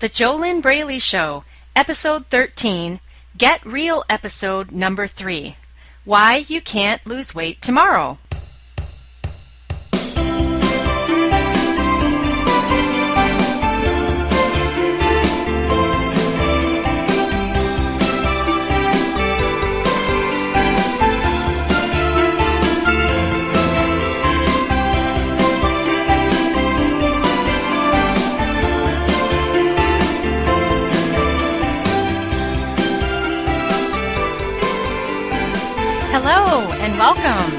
The JoLynn Braley Show, Episode 13, Get Real Episode Number 3, Why You Can't Lose Weight Tomorrow. Hello and welcome.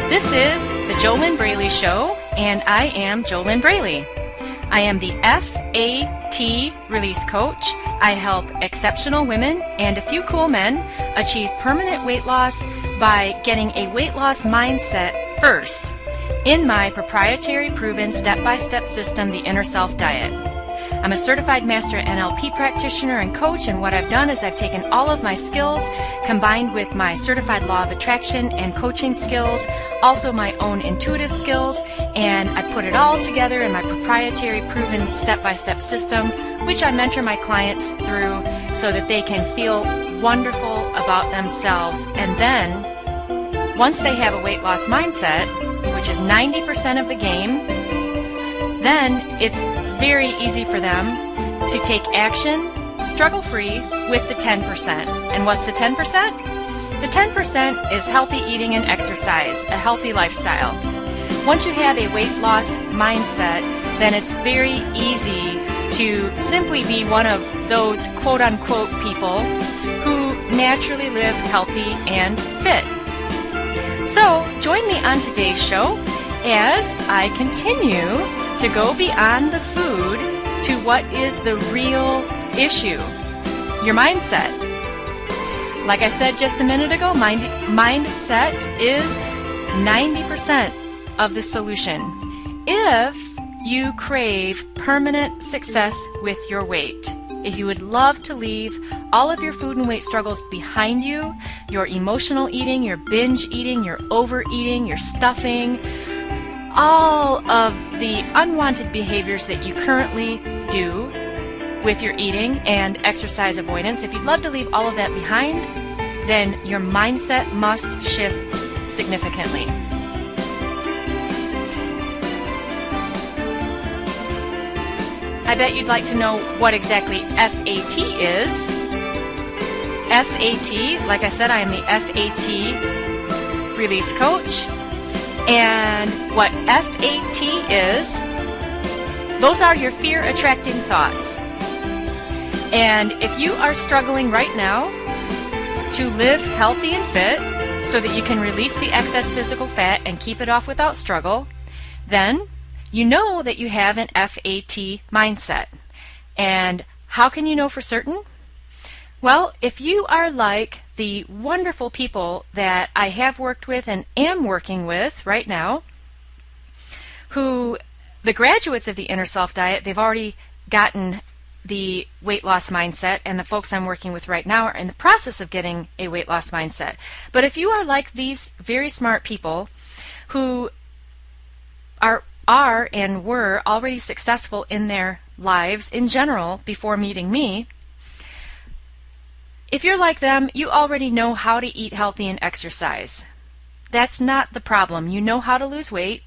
This is the JoLynn Braley Show, and I am JoLynn Braley. I am the FAT Release Coach. I help exceptional women and a few cool men achieve permanent weight loss by getting a weight loss mindset first in my proprietary proven step-by-step system, the Inner Self Diet. I'm a certified master NLP practitioner and coach, and what I've done is I've taken all of my skills combined with my certified law of attraction and coaching skills, also my own intuitive skills, and I put it all together in my proprietary proven step-by-step system, which I mentor my clients through so that they can feel wonderful about themselves. And then, once they have a weight loss mindset, which is 90% of the game, then it's very easy for them to take action, struggle-free, with the 10%. And what's the 10%? The 10% is healthy eating and exercise, a healthy lifestyle. Once you have a weight loss mindset, then it's very easy to simply be one of those quote-unquote people who naturally live healthy and fit. So, join me on today's show as I continue to go beyond the food to what is the real issue, your mindset. Like I said just a minute ago, mindset is 90% of the solution. If you crave permanent success with your weight, if you would love to leave all of your food and weight struggles behind you, your emotional eating, your binge eating, your overeating, your stuffing, all of the unwanted behaviors that you currently do with your eating and exercise avoidance, if you'd love to leave all of that behind, then your mindset must shift significantly. I bet you'd like to know what exactly FAT is. FAT, like I said, I am the FAT Release Coach. And what FAT is, those are your fear-attracting thoughts. And if you are struggling right now to live healthy and fit so that you can release the excess physical fat and keep it off without struggle, then you know that you have an FAT mindset. And how can you know for certain? Well, if you are like the wonderful people that I have worked with and am working with right now, who, the graduates of the Inner Self Diet, they've already gotten the weight loss mindset, and the folks I'm working with right now are in the process of getting a weight loss mindset. But if you are like these very smart people who are and were already successful in their lives in general before meeting me, if you're like them, you already know how to eat healthy and exercise. That's not the problem. You know how to lose weight.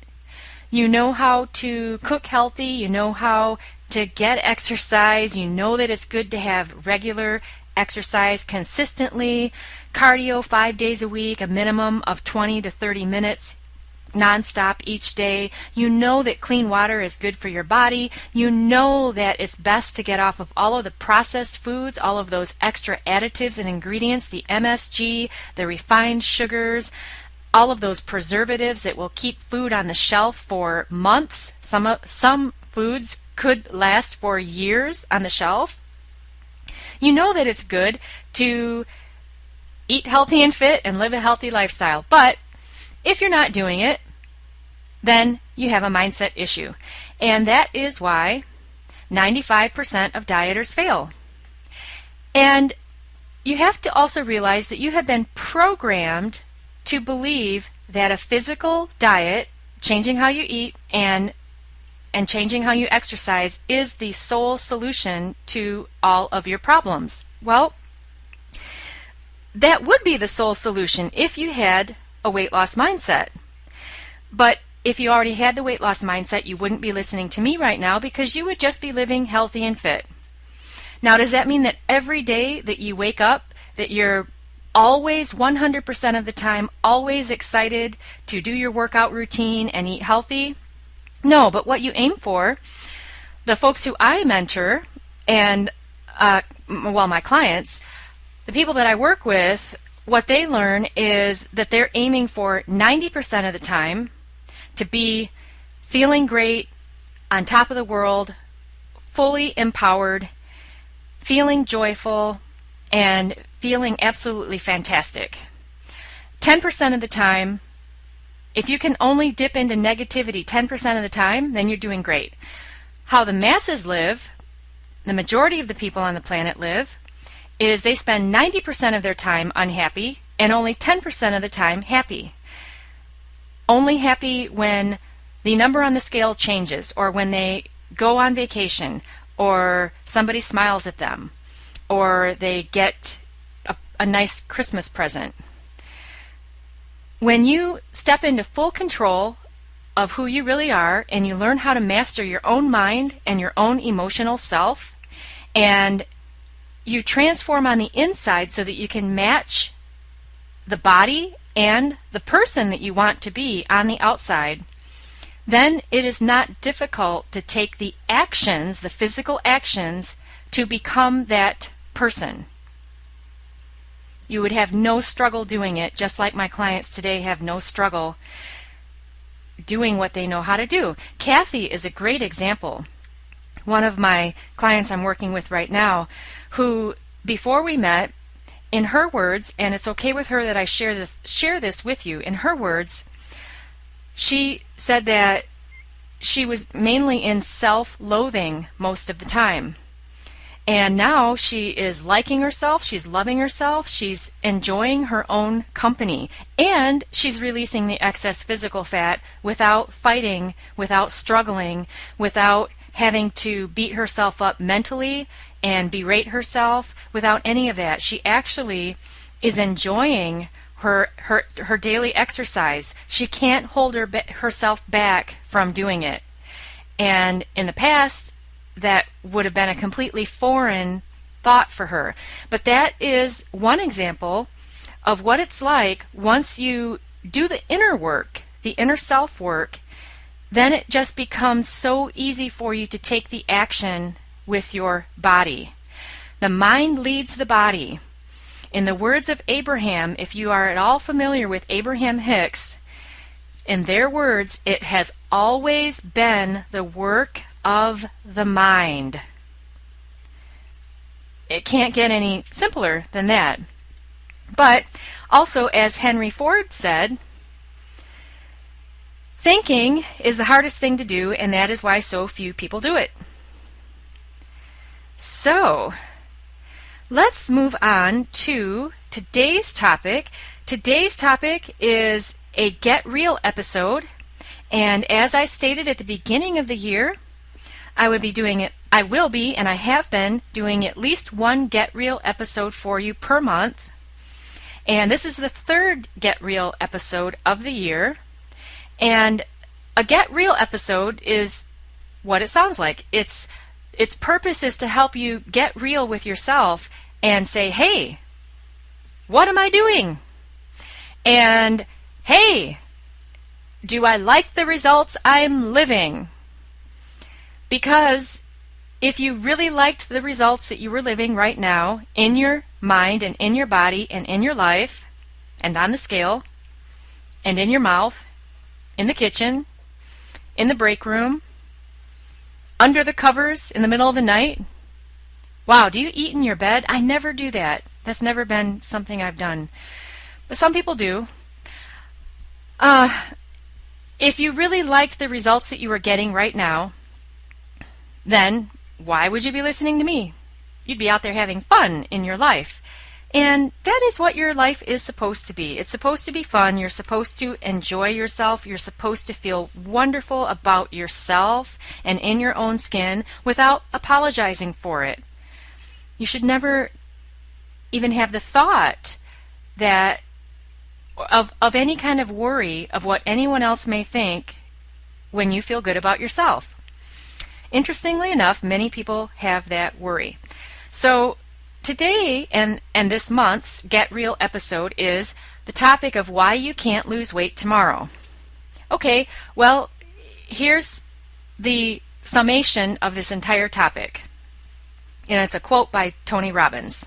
You know how to cook healthy. You know how to get exercise. You know that it's good to have regular exercise consistently, cardio 5 days a week, a minimum of 20 to 30 minutes nonstop each day. You know that clean water is good for your body. You know that it's best to get off of all of the processed foods, all of those extra additives and ingredients, the MSG, the refined sugars, all of those preservatives that will keep food on the shelf for months. Some foods could last for years on the shelf. You know that it's good to eat healthy and fit and live a healthy lifestyle. But if you're not doing it, then you have a mindset issue. And that is why 95% of dieters fail. And you have to also realize that you have been programmed to believe that a physical diet, changing how you eat, and and changing how you exercise is the sole solution to all of your problems. Well, that would be the sole solution if you had a weight loss mindset. But if you already had the weight loss mindset, you wouldn't be listening to me right now because you would just be living healthy and fit. Now, does that mean that every day that you wake up, that you're always 100% of the time, always excited to do your workout routine and eat healthy? No, but what you aim for, the folks who I mentor and, my clients, the people that I work with, what they learn is that they're aiming for 90% of the time to be feeling great, on top of the world, fully empowered, feeling joyful, and feeling absolutely fantastic. 10% of the time, if you can only dip into negativity 10% of the time, then you're doing great. How the masses live, the majority of the people on the planet live, is they spend 90% of their time unhappy and only 10% of the time happy. Only happy when the number on the scale changes, or when they go on vacation, or somebody smiles at them, or they get a nice Christmas present. When you step into full control of who you really are, and you learn how to master your own mind and your own emotional self, and you transform on the inside so that you can match the body and the person that you want to be on the outside, then it is not difficult to take the actions, the physical actions, to become that person. You would have no struggle doing it, just like my clients today have no struggle doing what they know how to do. Kathy is a great example. One of my clients I'm working with right now, who before we met, in her words, and it's okay with her that I share this with you, in her words, she said that she was mainly in self-loathing most of the time. And now she is liking herself, she's loving herself, she's enjoying her own company, and she's releasing the excess physical fat without fighting, without struggling, without having to beat herself up mentally and berate herself, without any of that. She actually is enjoying her daily exercise. She can't hold herself back from doing it. And in the past, that would have been a completely foreign thought for her. But that is one example of what it's like once you do the inner work, the inner self work, then it just becomes so easy for you to take the action with your body. The mind leads the body. In the words of Abraham, if you are at all familiar with Abraham Hicks, in their words, it has always been the work of the mind. It can't get any simpler than that. But also, as Henry Ford said, thinking is the hardest thing to do, and that is why so few people do it. So, let's move on to today's topic. Today's topic is a Get Real episode, and as I stated at the beginning of the year, I will be, and I have been doing at least one Get Real episode for you per month. And this is the third Get Real episode of the year. And a Get Real episode is what it sounds like. Its purpose is to help you get real with yourself and say, hey, what am I doing? And hey, do I like the results I'm living? Because if you really liked the results that you were living right now in your mind and in your body and in your life and on the scale and in your mouth, in the kitchen, in the break room, under the covers in the middle of the night. Wow, do you eat in your bed? I never do that. That's never been something I've done. But some people do. If you really liked the results that you were getting right now, then why would you be listening to me? You'd be out there having fun in your life. And that is what your life is supposed to be. It's supposed to be fun. You're supposed to enjoy yourself. You're supposed to feel wonderful about yourself and in your own skin without apologizing for it. You should never even have the thought that of any kind of worry of what anyone else may think when you feel good about yourself. Interestingly enough, many people have that worry. So today and this month's Get Real episode is the topic of why you can't lose weight tomorrow. Okay, well, here's the summation of this entire topic. And it's a quote by Tony Robbins.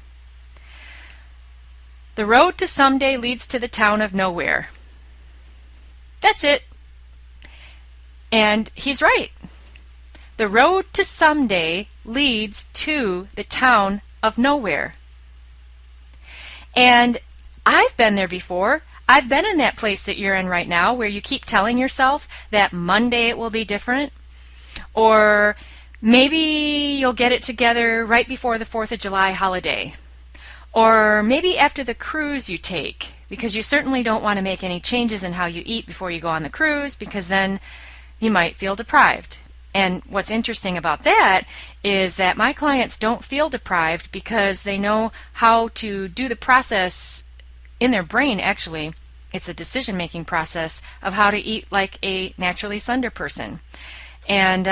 "The road to someday leads to the town of nowhere." That's it. And he's right. The road to someday leads to the town of nowhere. And I've been there before. I've been in that place that you're in right now where you keep telling yourself that Monday it will be different, or maybe you'll get it together right before the 4th of July holiday, or maybe after the cruise you take, because you certainly don't want to make any changes in how you eat before you go on the cruise, because then you might feel deprived. And what's interesting about that is that my clients don't feel deprived because they know how to do the process in their brain. Actually, it's a decision-making process of how to eat like a naturally slender person. And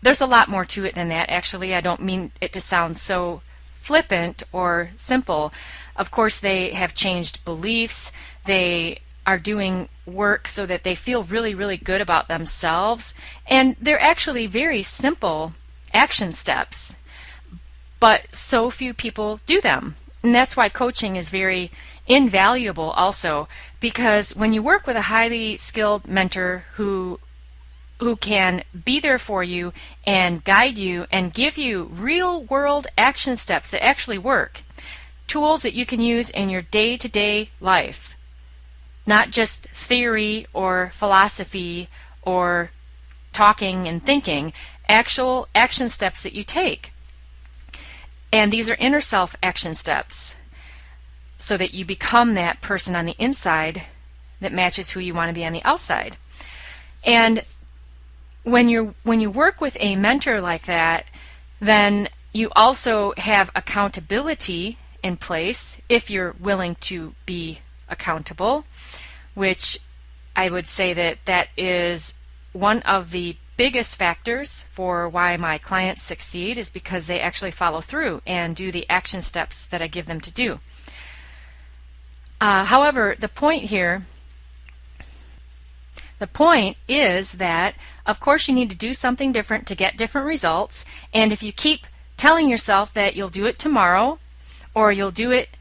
there's a lot more to it than that, actually. I don't mean it to sound so flippant or simple. Of course, they have changed beliefs. They are doing work so that they feel really, really good about themselves. And they're actually very simple action steps, but so few people do them. And that's why coaching is very invaluable also, because when you work with a highly skilled mentor who can be there for you and guide you and give you real world action steps that actually work, tools that you can use in your day-to-day life, not just theory or philosophy or talking and thinking, actual action steps that you take. And these are inner self action steps so that you become that person on the inside that matches who you want to be on the outside. And when you work with a mentor like that, then you also have accountability in place if you're willing to be accountable, which I would say that is one of the biggest factors for why my clients succeed, is because they actually follow through and do the action steps that I give them to do. However, the point is that, of course, you need to do something different to get different results. And if you keep telling yourself that you'll do it tomorrow, or you'll do it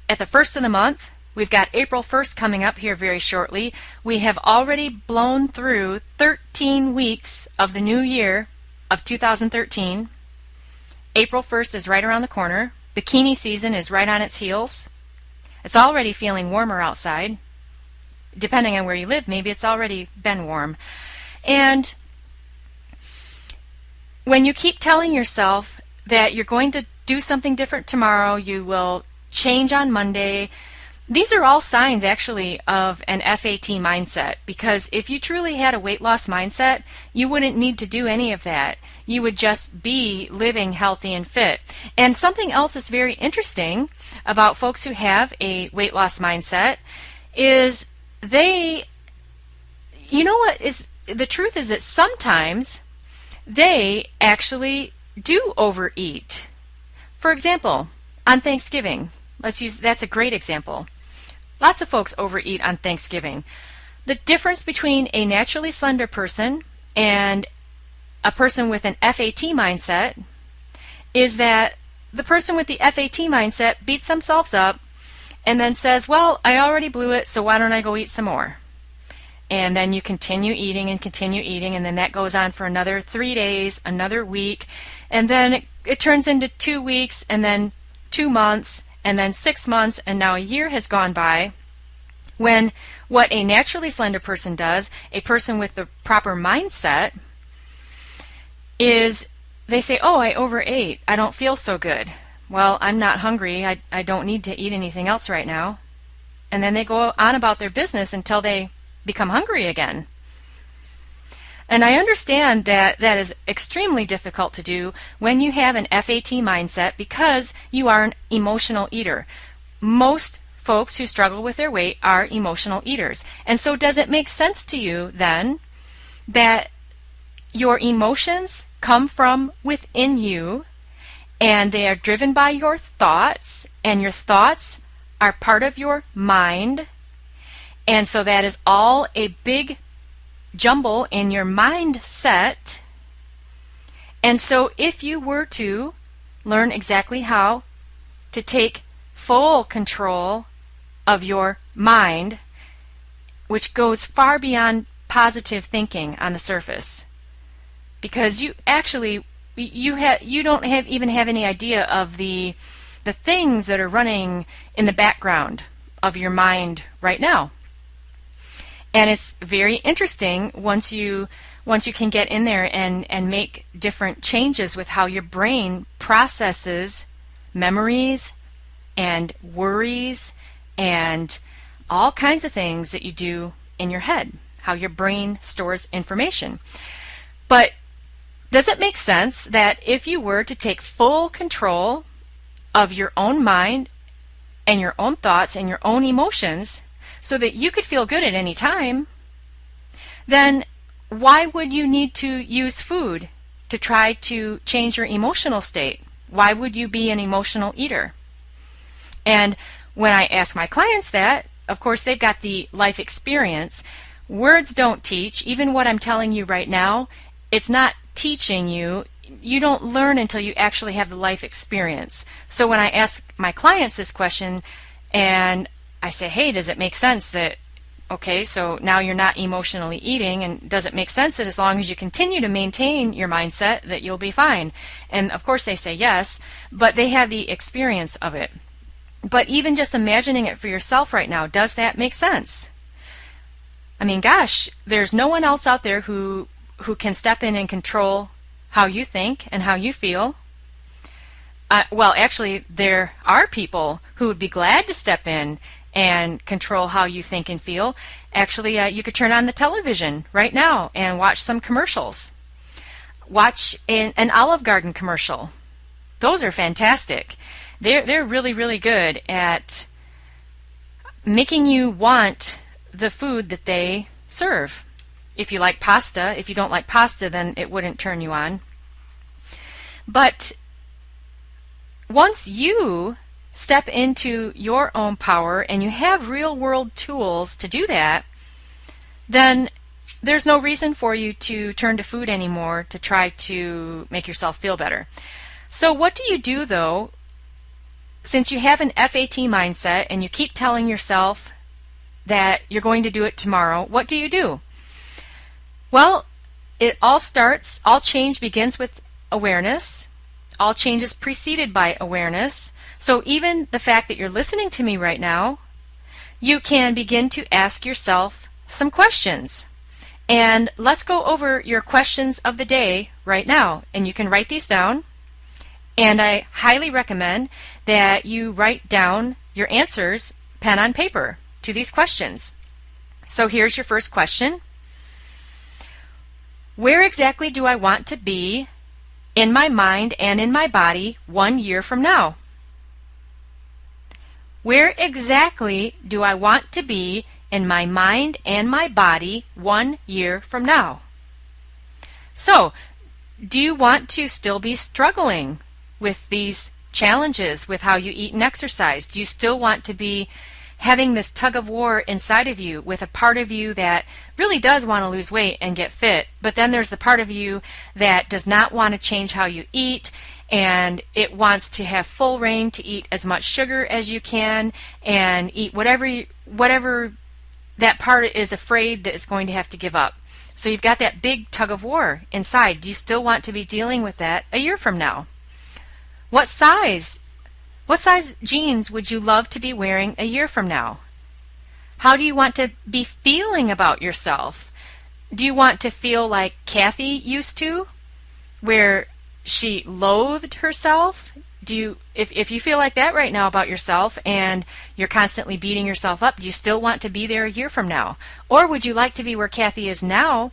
at the first of the month, we've got April 1st coming up here very shortly. We have already blown through 13 weeks of the new year of 2013. April 1st is right around the corner. Bikini season is right on its heels. It's already feeling warmer outside. Depending on where you live, maybe it's already been warm. And when you keep telling yourself that you're going to do something different tomorrow, you will change on Monday, these are all signs actually of an FAT mindset, because if you truly had a weight loss mindset, you wouldn't need to do any of that. You would just be living healthy and fit. And something else that's very interesting about folks who have a weight loss mindset is the truth is that sometimes they actually do overeat. For example, on Thanksgiving, that's a great example. Lots of folks overeat on Thanksgiving. The difference between a naturally slender person and a person with an FAT mindset is that the person with the FAT mindset beats themselves up and then says, well, I already blew it, so why don't I go eat some more? And then you continue eating, and then that goes on for another 3 days, another week, and then it turns into 2 weeks, and then 2 months, and then 6 months, and now a year has gone by, when what a naturally slender person does, a person with the proper mindset, is they say, oh, I overate, I don't feel so good. well, I'm not hungry. I don't need to eat anything else right now. And then they go on about their business until they become hungry again. And I understand that that is extremely difficult to do when you have an FAT mindset because you are an emotional eater. Most folks who struggle with their weight are emotional eaters. And so does it make sense to you then that your emotions come from within you and they are driven by your thoughts, and your thoughts are part of your mind, and so that is all a big jumble in your mindset? And so if you were to learn exactly how to take full control of your mind, which goes far beyond positive thinking on the surface, because you actually you don't even have any idea of the things that are running in the background of your mind right now. And it's very interesting once you can get in there and make different changes with how your brain processes memories and worries and all kinds of things that you do in your head, how your brain stores information. But does it make sense that if you were to take full control of your own mind and your own thoughts and your own emotions so that you could feel good at any time, then why would you need to use food to try to change your emotional state? Why would you be an emotional eater? And when I ask my clients that, of course, they've got the life experience. Words don't teach. Even what I'm telling you right now, it's not teaching you. You don't learn until you actually have the life experience. So when I ask my clients this question and I say, hey, does it make sense that, okay, so now you're not emotionally eating, and does it make sense that as long as you continue to maintain your mindset that you'll be fine? And of course they say yes, but they have the experience of it. But even just imagining it for yourself right now, does that make sense? I mean, gosh, there's no one else out there who can step in and control how you think and how you feel. Well, actually, there are people who would be glad to step in and control how you think and feel. Actually, you could turn on the television right now and watch some commercials. Watch an Olive Garden commercial. Those are fantastic. They're really, really good at making you want the food that they serve. If you like pasta, if you don't like pasta, then it wouldn't turn you on. But once you step into your own power and you have real world tools to do that, then there's no reason for you to turn to food anymore to try to make yourself feel better. So what do you do though, since you have an FAT mindset and you keep telling yourself that you're going to do it tomorrow? What do you do? Well, all change begins with awareness. All change is preceded by awareness. So even the fact that you're listening to me right now, you can begin to ask yourself some questions. And let's go over your questions of the day right now. And you can write these down. And I highly recommend that you write down your answers pen on paper to these questions. So here's your first question. Where exactly do I want to be in my mind and in my body 1 year from now? Where exactly do I want to be in my mind and my body 1 year from now? So, do you want to still be struggling with these challenges with how you eat and exercise? Do you still want to be having this tug of war inside of you with a part of you that really does want to lose weight and get fit, but then there's the part of you that does not want to change how you eat, and it wants to have full reign to eat as much sugar as you can and eat whatever that part is afraid that it's going to have to give up. So you've got that big tug of war inside. Do you still want to be dealing with that a year from now? What size jeans would you love to be wearing a year from now? How do you want to be feeling about yourself? Do you want to feel like Kathy used to, where she loathed herself? if you feel like that right now about yourself and you're constantly beating yourself up, do you still want to be there a year from now? Or would you like to be where Kathy is now,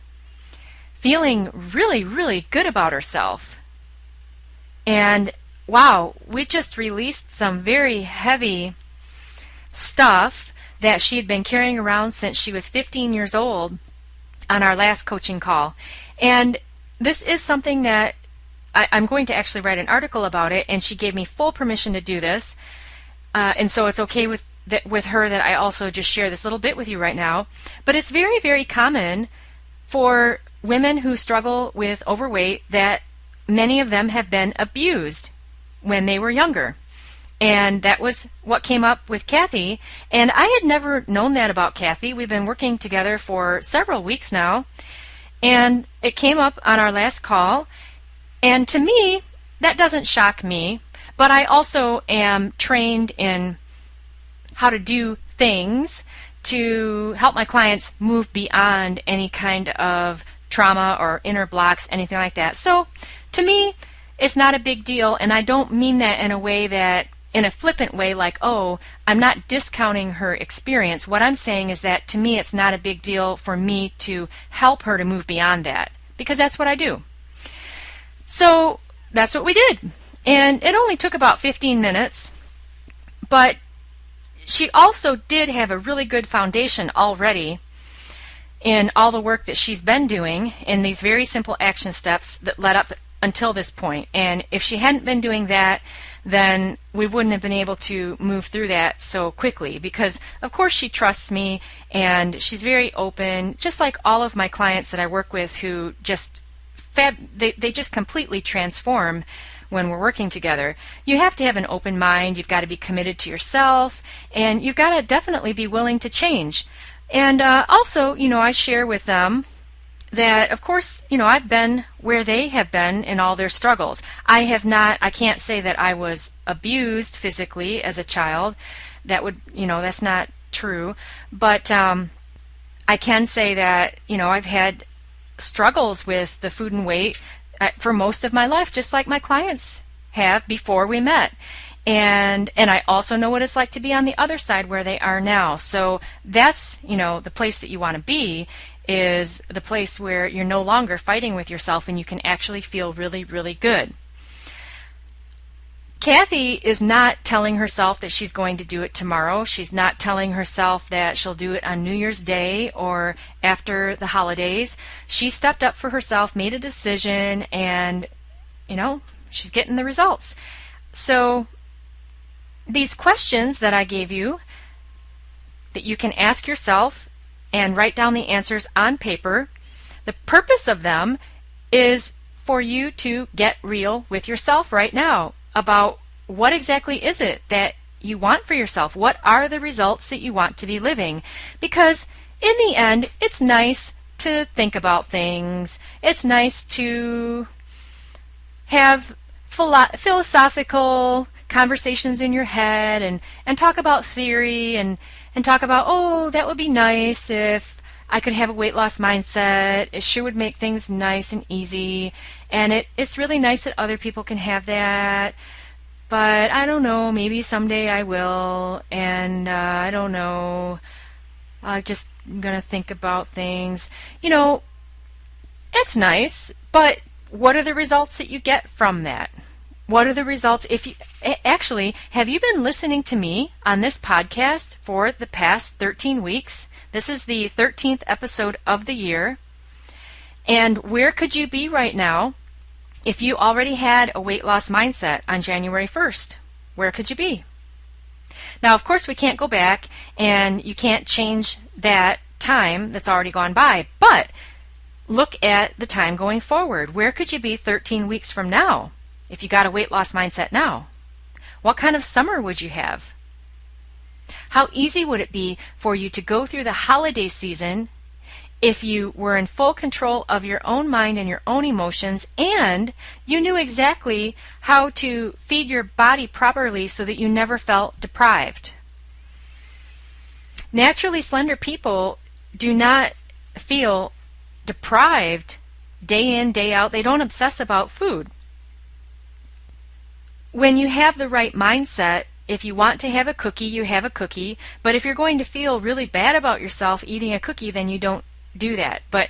feeling really, really good about herself? And wow, we just released some very heavy stuff that she had been carrying around since she was 15 years old on our last coaching call. And this is something that I'm going to actually write an article about it, and she gave me full permission to do this. And so it's okay with her that I also just share this little bit with you right now. But it's very, very common for women who struggle with overweight that many of them have been abused when they were younger. And that was what came up with Kathy. And I had never known that about Kathy. We've been working together for several weeks now. And it came up on our last call. And to me, that doesn't shock me. But I also am trained in how to do things to help my clients move beyond any kind of trauma or inner blocks, anything like that. So to me, it's not a big deal, and I don't mean that in a way that, in a flippant way, like, oh, I'm not discounting her experience. What I'm saying is that to me, it's not a big deal for me to help her to move beyond that, because that's what I do. So that's what we did. And it only took about 15 minutes, but she also did have a really good foundation already in all the work that she's been doing in these very simple action steps that led up until this point. And if she hadn't been doing that, then we wouldn't have been able to move through that so quickly, because of course she trusts me and she's very open, just like all of my clients that I work with who just they just completely transform when we're working together. You have to have an open mind, you've got to be committed to yourself, and you've got to definitely be willing to change. And also, I share with them that, of course, I've been where they have been in all their struggles. I can't say that I was abused physically as a child. That's not true. But I can say that, I've had struggles with the food and weight for most of my life, just like my clients have before we met. And I also know what it's like to be on the other side where they are now. So that's, the place that you want to be, is the place where you're no longer fighting with yourself and you can actually feel really, really good. Kathy is not telling herself that she's going to do it tomorrow. She's not telling herself that she'll do it on New Year's Day or after the holidays. She stepped up for herself, made a decision, and, she's getting the results. So these questions that I gave you that you can ask yourself and write down the answers on paper, the purpose of them is for you to get real with yourself right now about what exactly is it that you want for yourself. What are the results that you want to be living? Because in the end, it's nice to think about things. It's nice to have philosophical conversations in your head and talk about theory and talk about, oh, that would be nice if I could have a weight loss mindset. It sure would make things nice and easy. And it's really nice that other people can have that. But I don't know, maybe someday I will. And I don't know. I'm going to think about things. It's nice, but what are the results that you get from that? What are the results? Have you been listening to me on this podcast for the past 13 weeks? This is the 13th episode of the year. And where could you be right now if you already had a weight loss mindset on January 1st? Where could you be? Now, of course, we can't go back and you can't change that time that's already gone by, but look at the time going forward. Where could you be 13 weeks from now? If you got a weight loss mindset now? What kind of summer would you have? How easy would it be for you to go through the holiday season if you were in full control of your own mind and your own emotions, and you knew exactly how to feed your body properly so that you never felt deprived? Naturally slender people do not feel deprived day in, day out. They don't obsess about food. when you have the right mindset, if you want to have a cookie, you have a cookie. But if you're going to feel really bad about yourself eating a cookie, then you don't do that. But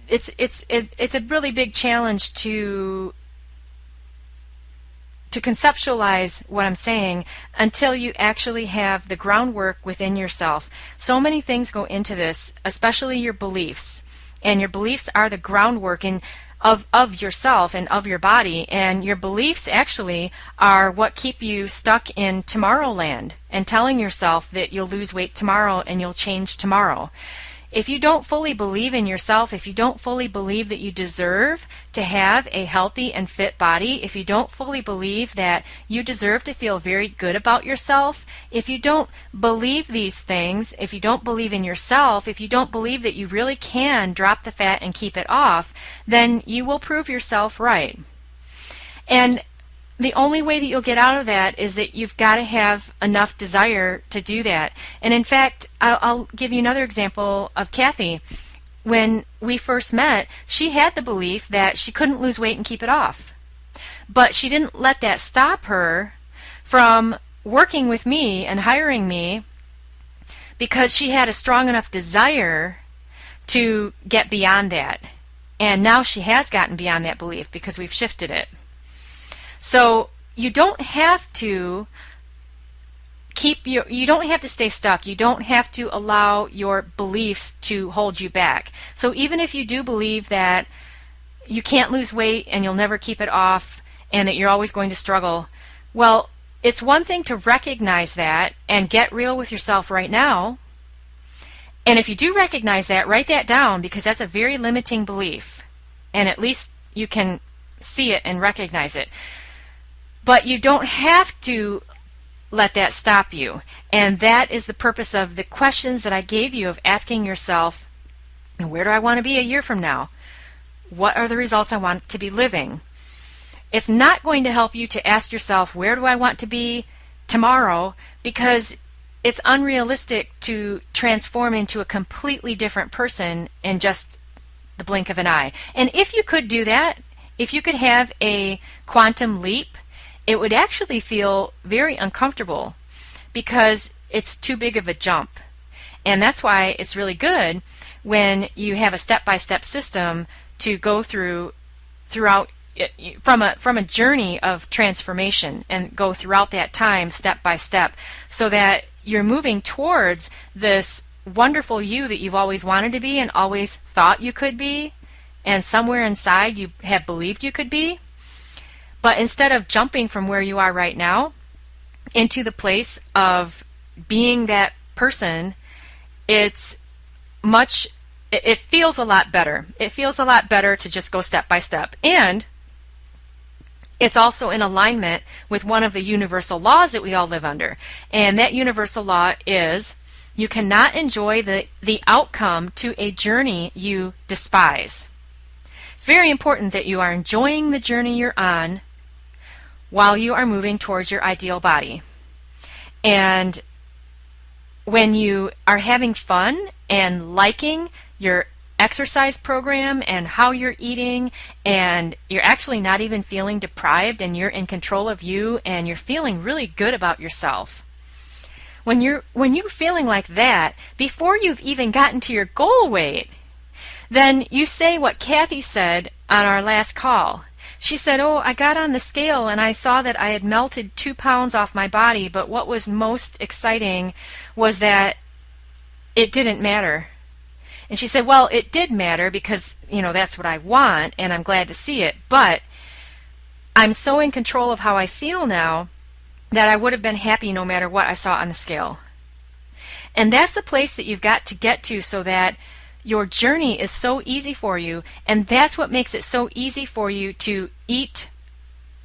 it's a really big challenge to conceptualize what I'm saying until you actually have the groundwork within yourself. So many things go into this, especially your beliefs. And your beliefs are the groundwork of yourself and of your body. And your beliefs actually are what keep you stuck in Tomorrowland and telling yourself that you'll lose weight tomorrow and you'll change tomorrow. If you don't fully believe in yourself, if you don't fully believe that you deserve to have a healthy and fit body, if you don't fully believe that you deserve to feel very good about yourself, if you don't believe these things, if you don't believe in yourself, if you don't believe that you really can drop the fat and keep it off, then you will prove yourself right. And the only way that you'll get out of that is that you've got to have enough desire to do that. And in fact, I'll give you another example of Kathy. When we first met, she had the belief that she couldn't lose weight and keep it off. But she didn't let that stop her from working with me and hiring me because she had a strong enough desire to get beyond that. And now she has gotten beyond that belief because we've shifted it. So you don't have to you don't have to stay stuck. You don't have to allow your beliefs to hold you back. So even if you do believe that you can't lose weight and you'll never keep it off and that you're always going to struggle, well, it's one thing to recognize that and get real with yourself right now. And if you do recognize that, write that down because that's a very limiting belief. And at least you can see it and recognize it. But you don't have to let that stop you. And that is the purpose of the questions that I gave you of asking yourself, where do I want to be a year from now? What are the results I want to be living? It's not going to help you to ask yourself, where do I want to be tomorrow? Because it's unrealistic to transform into a completely different person in just the blink of an eye. And if you could do that, if you could have a quantum leap, it would actually feel very uncomfortable because it's too big of a jump. And that's why it's really good when you have a step-by-step system to go throughout from a journey of transformation and go throughout that time step by step so that you're moving towards this wonderful you that you've always wanted to be and always thought you could be and somewhere inside you have believed you could be. But instead of jumping from where you are right now into the place of being that person, it feels a lot better. It feels a lot better to just go step by step. And it's also in alignment with one of the universal laws that we all live under. And that universal law is you cannot enjoy the outcome to a journey you despise. It's very important that you are enjoying the journey you're on while you are moving towards your ideal body. And when you are having fun and liking your exercise program and how you're eating and you're actually not even feeling deprived and you're in control of you and you're feeling really good about yourself. When you're feeling like that, before you've even gotten to your goal weight, then you say what Kathy said on our last call. She said, oh, I got on the scale and I saw that I had melted 2 pounds off my body, but what was most exciting was that it didn't matter. And she said, well, it did matter because, that's what I want and I'm glad to see it, but I'm so in control of how I feel now that I would have been happy no matter what I saw on the scale. And that's the place that you've got to get to so that your journey is so easy for you, and that's what makes it so easy for you to eat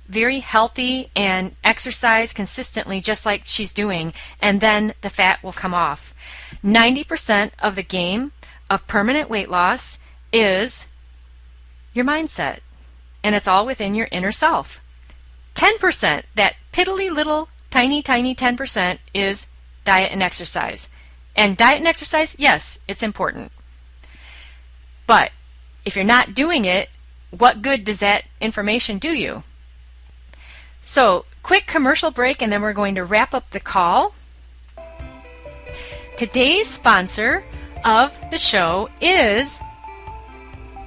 very healthy and exercise consistently just like she's doing, and then the fat will come off. 90% of the game of permanent weight loss is your mindset, and it's all within your inner self. 10%, that piddly little tiny 10% is diet and exercise. And diet and exercise, yes, it's important. But if you're not doing it, what good does that information do you? So, quick commercial break and then we're going to wrap up the call. Today's sponsor of the show is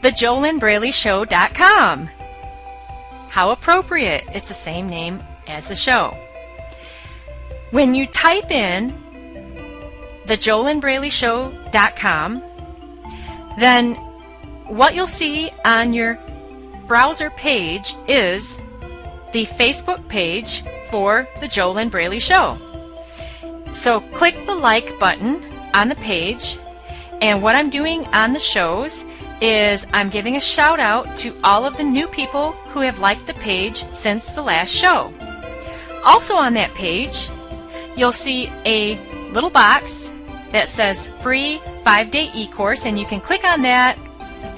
the JoLynnBraleyShow.com. How appropriate. It's the same name as the show. When you type in the JoLynnBraleyShow.com, then what you'll see on your browser page is the Facebook page for the JoLynn Braley Show. So click the like button on the page, and what I'm doing on the shows is I'm giving a shout out to all of the new people who have liked the page since the last show. Also on that page, you'll see a little box that says free 5-day e-course, and you can click on that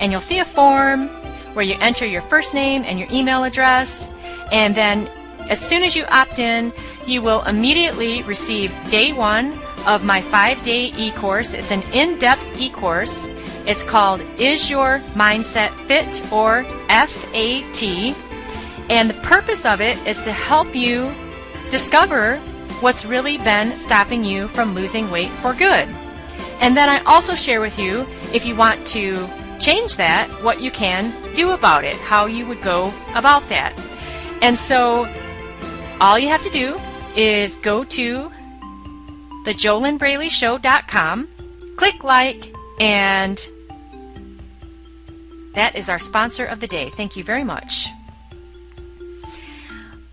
and you'll see a form where you enter your first name and your email address, and then as soon as you opt in, you will immediately receive day 1 of my 5-day e-course. It's an in-depth e-course. It's called Is Your Mindset Fit, or FAT, and the purpose of it is to help you discover what's really been stopping you from losing weight for good. And then I also share with you, if you want to change that, what you can do about it, how you would go about that. And so all you have to do is go to the JoLynnBraleyShow.com, click like, and that is our sponsor of the day. Thank you very much.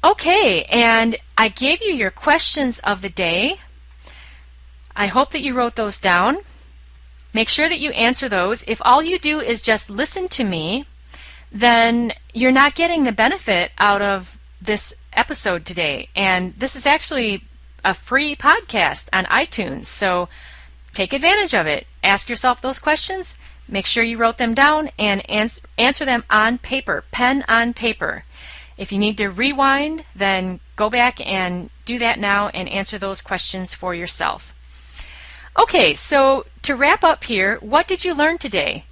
Okay, and I gave you your questions of the day. I hope that you wrote those down. Make sure that you answer those. If all you do is just listen to me, then you're not getting the benefit out of this episode today. And this is actually a free podcast on iTunes, so take advantage of it. Ask yourself those questions. Make sure you wrote them down and answer them on paper, pen on paper. If you need to rewind, then go back and do that now and answer those questions for yourself. Okay, so to wrap up here, what did you learn today?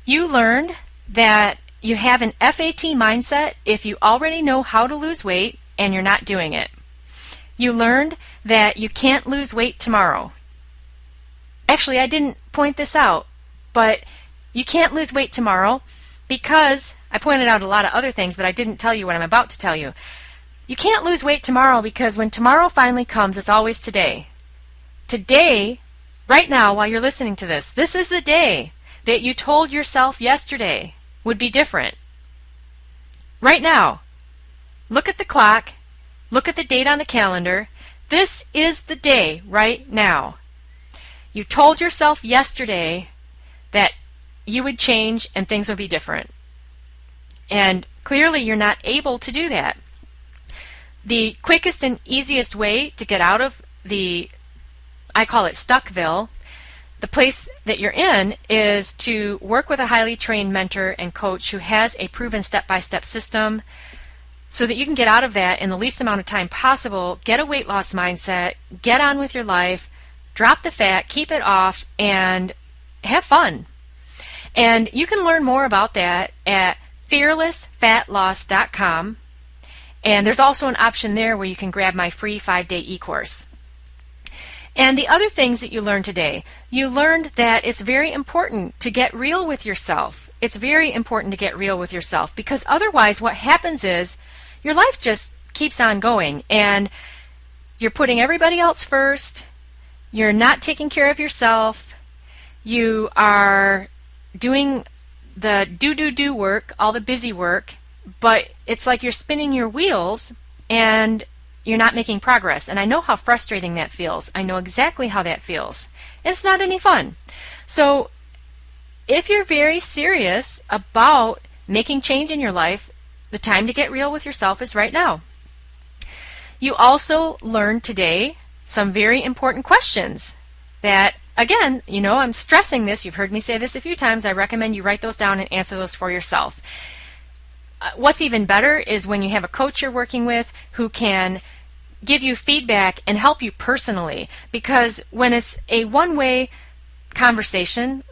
You learned that you have an FAT mindset if you already know how to lose weight and you're not doing it. You learned that you can't lose weight tomorrow. Actually, I didn't point this out, but you can't lose weight tomorrow because I pointed out a lot of other things, but I didn't tell you what I'm about to tell you. You can't lose weight tomorrow because when tomorrow finally comes, it's always today. Today, right now, while you're listening to this is the day that you told yourself yesterday would be different. Right now, look at the clock, look at the date on the calendar. This is the day right now. You told yourself yesterday that you would change and things would be different. And clearly you're not able to do that. The quickest and easiest way to get out of I call it Stuckville, the place that you're in, is to work with a highly trained mentor and coach who has a proven step-by-step system so that you can get out of that in the least amount of time possible, get a weight loss mindset, get on with your life, drop the fat, keep it off, and have fun. And you can learn more about that at fearlessfatloss.com. And there's also an option there where you can grab my free 5-day e-course. And the other things that you learned today, you learned that it's very important to get real with yourself. It's very important to get real with yourself because otherwise what happens is your life just keeps on going and you're putting everybody else first. You're not taking care of yourself. You are doing the do work, all the busy work, but it's like you're spinning your wheels and you're not making progress. And I know how frustrating that feels. I know exactly how that feels. It's not any fun. So if you're very serious about making change in your life, the time to get real with yourself is right now. You also learned today some very important questions that, again, you know, I'm stressing this. You've heard me say this a few times. I recommend you write those down and answer those for yourself. What's even better is when you have a coach you're working with who can give you feedback and help you personally, because when it's a one-way conversation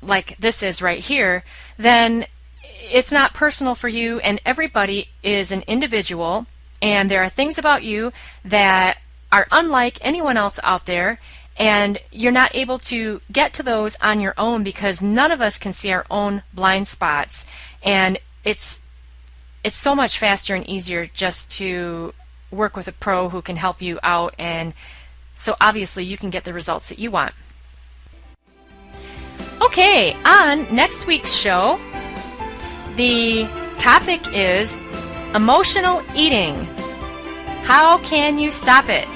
like this is right here, then it's not personal for you, and everybody is an individual And there are things about you that are unlike anyone else out there, and you're not able to get to those on your own because none of us can see our own blind spots. And it's so much faster and easier just to work with a pro who can help you out, and so obviously you can get the results that you want. Okay, on next week's show, the topic is emotional eating. How can you stop it?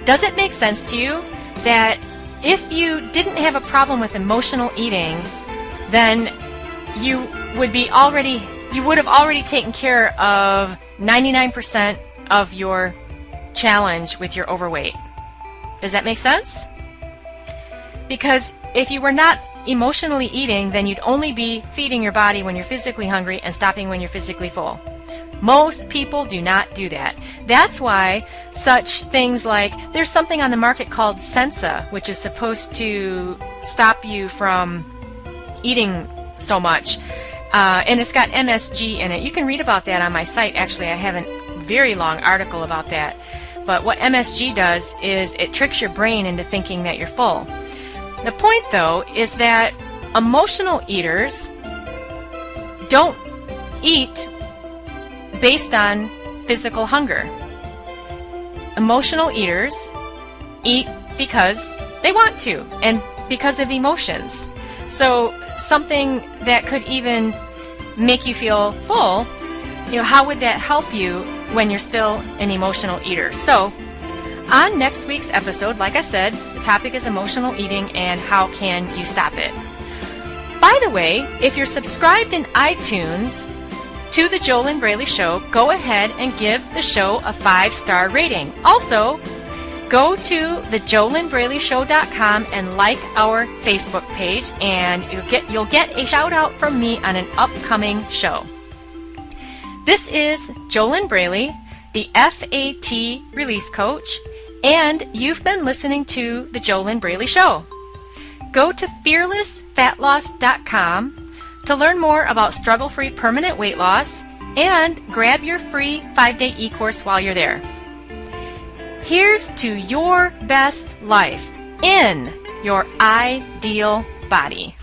Does it make sense to you that if you didn't have a problem with emotional eating, then you would have already taken care of 99% of your challenge with your overweight? Does that make sense? Because if you were not emotionally eating, then you'd only be feeding your body when you're physically hungry and stopping when you're physically full. Most people do not do that. That's why such things like, there's something on the market called Sensa, which is supposed to stop you from eating so much. And it's got MSG in it. You can read about that on my site. Actually, I have a very long article about that. But what MSG does is it tricks your brain into thinking that you're full. The point, though, is that emotional eaters don't eat based on physical hunger. Emotional eaters eat because they want to and because of emotions. So something that could even make you feel full, how would that help you when you're still an emotional eater? So on next week's episode, like I said, the topic is emotional eating and how can you stop it. By the way, if you're subscribed in iTunes to the JoLynn Braley Show, go ahead and give the show a 5-star rating. Also, go to thejolynnbraleyshow.com and like our Facebook page, and you'll get a shout out from me on an upcoming show. This is JoLynn Braley, the FAT Release Coach, and you've been listening to the JoLynn Braley Show. Go to fearlessfatloss.com to learn more about struggle-free permanent weight loss and grab your free 5-day e-course while you're there. Here's to your best life in your ideal body.